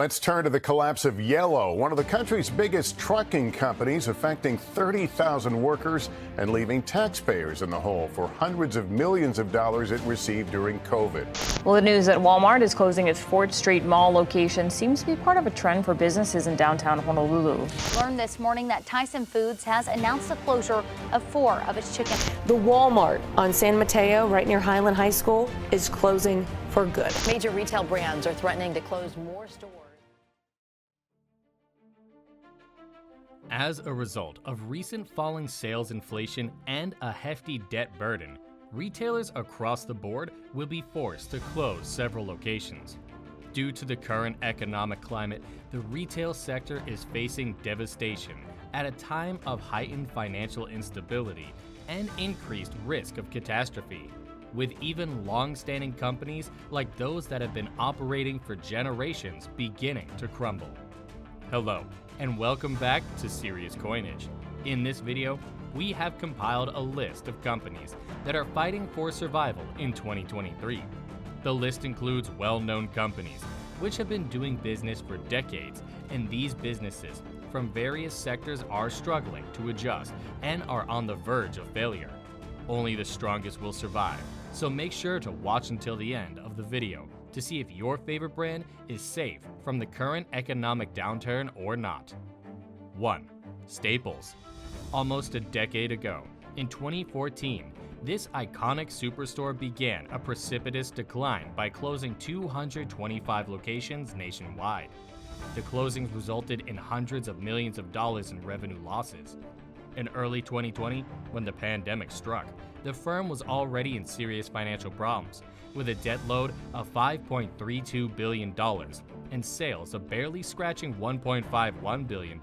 Let's turn to the collapse of Yellow, one of the country's biggest trucking companies, affecting 30,000 workers and leaving taxpayers in the hole for hundreds of millions of dollars it received during COVID. Well, the news that Walmart is closing its 4th Street Mall location seems to be part of a trend for businesses in downtown Honolulu. Learned this morning that Tyson Foods has announced the closure of 4 of its chicken. The Walmart on San Mateo, right near Highland High School, is closing for good. Major retail brands are threatening to close more stores. As a result of recent falling sales inflation and a hefty debt burden, retailers across the board will be forced to close several locations. Due to the current economic climate, the retail sector is facing devastation at a time of heightened financial instability and increased risk of catastrophe, with even long-standing companies like those that have been operating for generations beginning to crumble. Hello, and welcome back to Serious Coinage. In this video, we have compiled a list of companies that are fighting for survival in 2023. The list includes well-known companies which have been doing business for decades, and these businesses from various sectors are struggling to adjust and are on the verge of failure. Only the strongest will survive, so make sure to watch until the end of the video to see if your favorite brand is safe from the current economic downturn or not. 1. Staples. Almost a decade ago, in 2014, this iconic superstore began a precipitous decline by closing 225 locations nationwide. The closings resulted in hundreds of millions of dollars in revenue losses. In early 2020, when the pandemic struck, the firm was already in serious financial problems, with a debt load of $5.32 billion and sales of barely scratching $1.51 billion.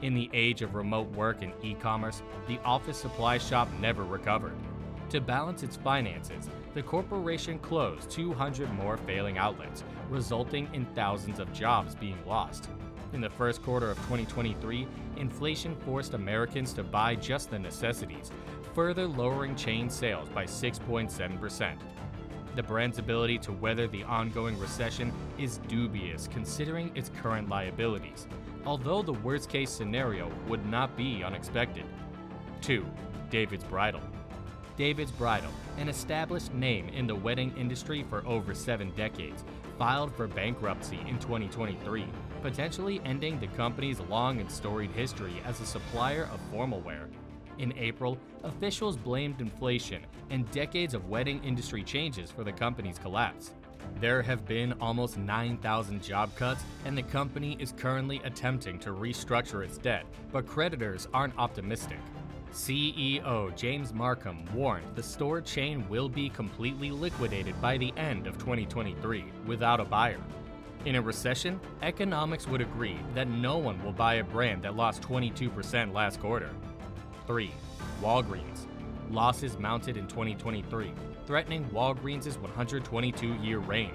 In the age of remote work and e-commerce, the office supply shop never recovered. To balance its finances, the corporation closed 200 more failing outlets, resulting in thousands of jobs being lost. In the first quarter of 2023, inflation forced Americans to buy just the necessities, further lowering chain sales by 6.7%. The brand's ability to weather the ongoing recession is dubious considering its current liabilities, although the worst-case scenario would not be unexpected. 2. David's Bridal. David's Bridal, an established name in the wedding industry for over 7 decades, filed for bankruptcy in 2023, potentially ending the company's long and storied history as a supplier of formal wear. In April, officials blamed inflation and decades of wedding industry changes for the company's collapse. There have been almost 9,000 job cuts, and the company is currently attempting to restructure its debt, but creditors aren't optimistic. CEO James Markham warned the store chain will be completely liquidated by the end of 2023 without a buyer. In a recession, economics would agree that no one will buy a brand that lost 22% last quarter. 3. Walgreens. Losses mounted in 2023, threatening Walgreens' 122-year reign.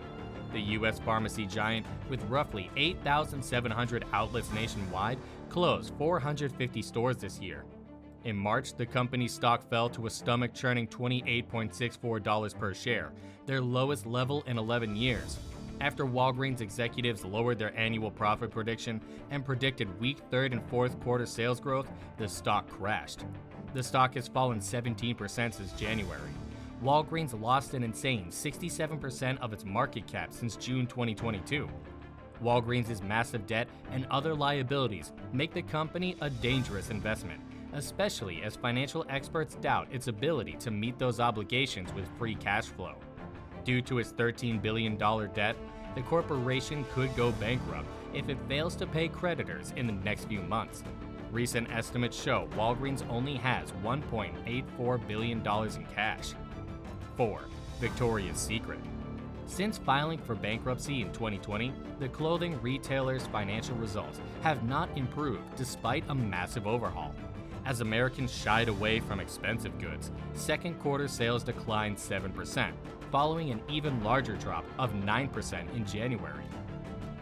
The U.S. pharmacy giant, with roughly 8,700 outlets nationwide, closed 450 stores this year. In March, the company's stock fell to a stomach-churning $28.64 per share, their lowest level in 11 years. After Walgreens executives lowered their annual profit prediction and predicted weak third and fourth quarter sales growth, the stock crashed. The stock has fallen 17% since January. Walgreens lost an insane 67% of its market cap since June 2022. Walgreens' massive debt and other liabilities make the company a dangerous investment, especially as financial experts doubt its ability to meet those obligations with free cash flow. Due to its $13 billion debt, the corporation could go bankrupt if it fails to pay creditors in the next few months. Recent estimates show Walgreens only has $1.84 billion in cash. 4. Victoria's Secret. Since filing for bankruptcy in 2020, the clothing retailer's financial results have not improved despite a massive overhaul. As Americans shied away from expensive goods, second quarter sales declined 7%, following an even larger drop of 9% in January.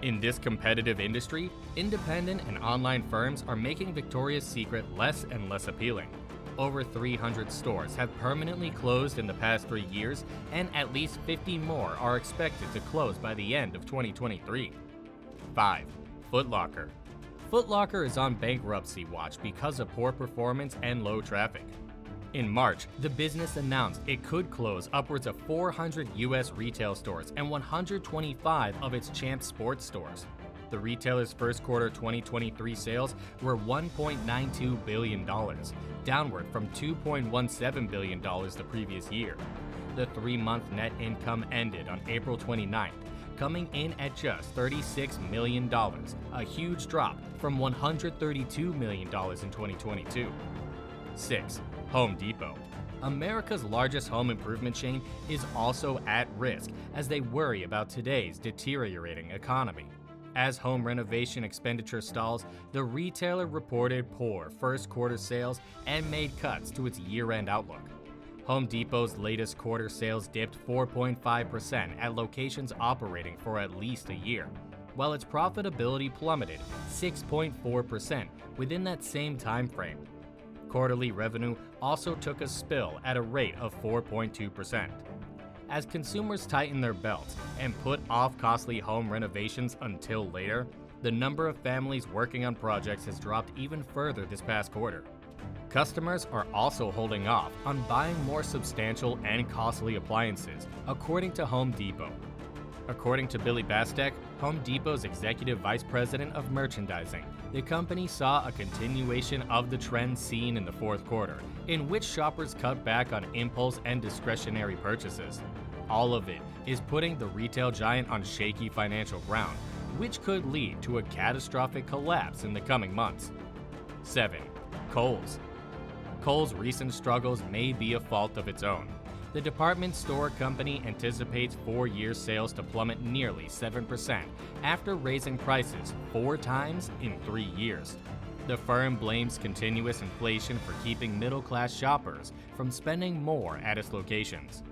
In this competitive industry, independent and online firms are making Victoria's Secret less and less appealing. Over 300 stores have permanently closed in the past 3 years, and at least 50 more are expected to close by the end of 2023. 5. Foot Locker. Foot Locker is on bankruptcy watch because of poor performance and low traffic. In March, the business announced it could close upwards of 400 U.S. retail stores and 125 of its Champs Sports stores. The retailer's first quarter 2023 sales were $1.92 billion, downward from $2.17 billion the previous year. The 3-month net income ended on April 29th, coming in at just $36 million, a huge drop from $132 million in 2022. 6. Home Depot. America's largest home improvement chain is also at risk as they worry about today's deteriorating economy. As home renovation expenditure stalls, the retailer reported poor first quarter sales and made cuts to its year-end outlook. Home Depot's latest quarter sales dipped 4.5% at locations operating for at least a year, while its profitability plummeted 6.4% within that same time frame. Quarterly revenue also took a spill at a rate of 4.2%. As consumers tighten their belts and put off costly home renovations until later, the number of families working on projects has dropped even further this past quarter. Customers are also holding off on buying more substantial and costly appliances, according to Home Depot. According to Billy Bastek, Home Depot's Executive Vice President of Merchandising, the company saw a continuation of the trend seen in the fourth quarter, in which shoppers cut back on impulse and discretionary purchases. All of it is putting the retail giant on shaky financial ground, which could lead to a catastrophic collapse in the coming months. 7. Kohls. Kohls' recent struggles may be a fault of its own. The department store company anticipates 4-year sales to plummet nearly 7% after raising prices 4 times in 3 years. The firm blames continuous inflation for keeping middle-class shoppers from spending more at its locations.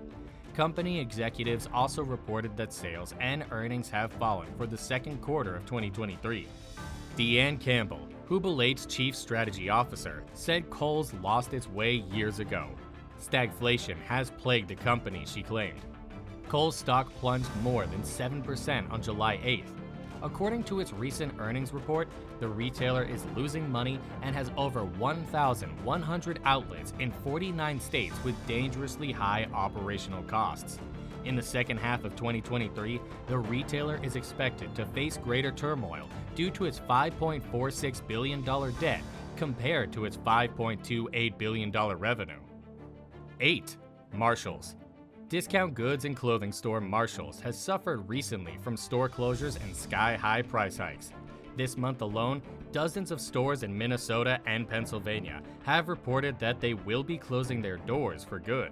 Company executives also reported that sales and earnings have fallen for the second quarter of 2023. Deanne Campbell, Hubelat's chief strategy officer, said Kohls lost its way years ago. Stagflation has plagued the company, she claimed. Kohls stock plunged more than 7% on July 8th. According to its recent earnings report, the retailer is losing money and has over 1,100 outlets in 49 states with dangerously high operational costs. In the second half of 2023, the retailer is expected to face greater turmoil due to its $5.46 billion debt compared to its $5.28 billion revenue. 8. Marshalls. Discount goods and clothing store Marshalls has suffered recently from store closures and sky-high price hikes. This month alone, dozens of stores in Minnesota and Pennsylvania have reported that they will be closing their doors for good.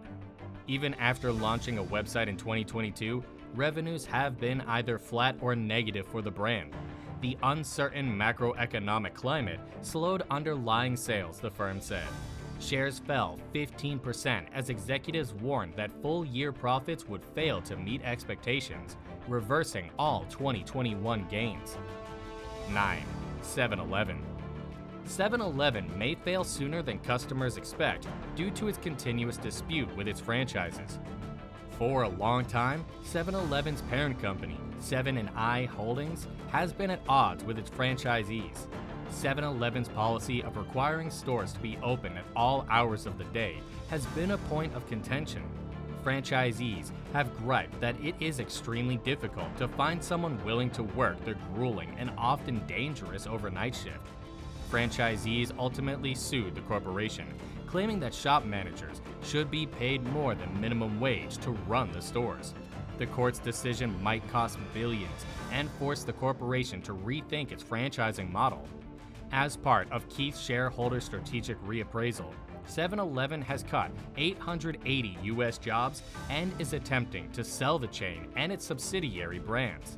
Even after launching a website in 2022, revenues have been either flat or negative for the brand. The uncertain macroeconomic climate slowed underlying sales, the firm said. Shares fell 15% as executives warned that full-year profits would fail to meet expectations, reversing all 2021 gains. 9. 7-Eleven. 7-Eleven may fail sooner than customers expect due to its continuous dispute with its franchises. For a long time, 7-Eleven's parent company, 7&I Holdings, has been at odds with its franchisees. 7-Eleven's policy of requiring stores to be open at all hours of the day has been a point of contention. Franchisees have griped that it is extremely difficult to find someone willing to work the grueling and often dangerous overnight shift. Franchisees ultimately sued the corporation, claiming that shop managers should be paid more than minimum wage to run the stores. The court's decision might cost billions and force the corporation to rethink its franchising model. As part of Keith's shareholder strategic reappraisal, 7-Eleven has cut 880 U.S. jobs and is attempting to sell the chain and its subsidiary brands.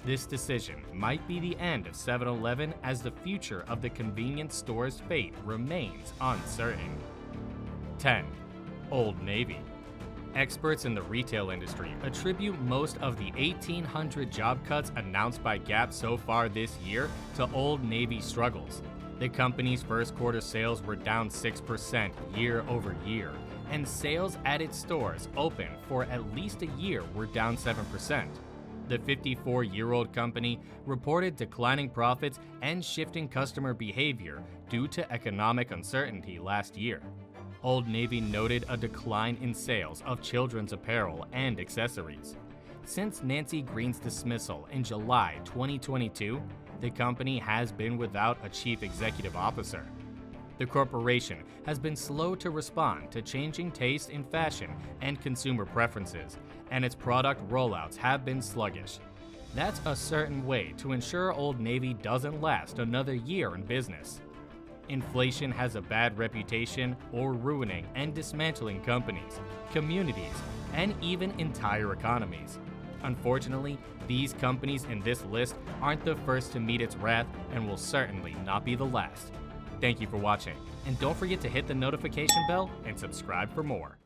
This decision might be the end of 7-Eleven as the future of the convenience store's fate remains uncertain. 10. Old Navy. Experts in the retail industry attribute most of the 1,800 job cuts announced by Gap so far this year to Old Navy's struggles. The company's first quarter sales were down 6% year over year, and sales at its stores open for at least a year were down 7%. The 54-year-old company reported declining profits and shifting customer behavior due to economic uncertainty last year. Old Navy noted a decline in sales of children's apparel and accessories. Since Nancy Green's dismissal in July 2022, the company has been without a chief executive officer. The corporation has been slow to respond to changing tastes in fashion and consumer preferences, and its product rollouts have been sluggish. That's a certain way to ensure Old Navy doesn't last another year in business. Inflation has a bad reputation for ruining and dismantling companies, communities, and even entire economies. Unfortunately, these companies in this list aren't the first to meet its wrath and will certainly not be the last. Thank you for watching, and don't forget to hit the notification bell and subscribe for more.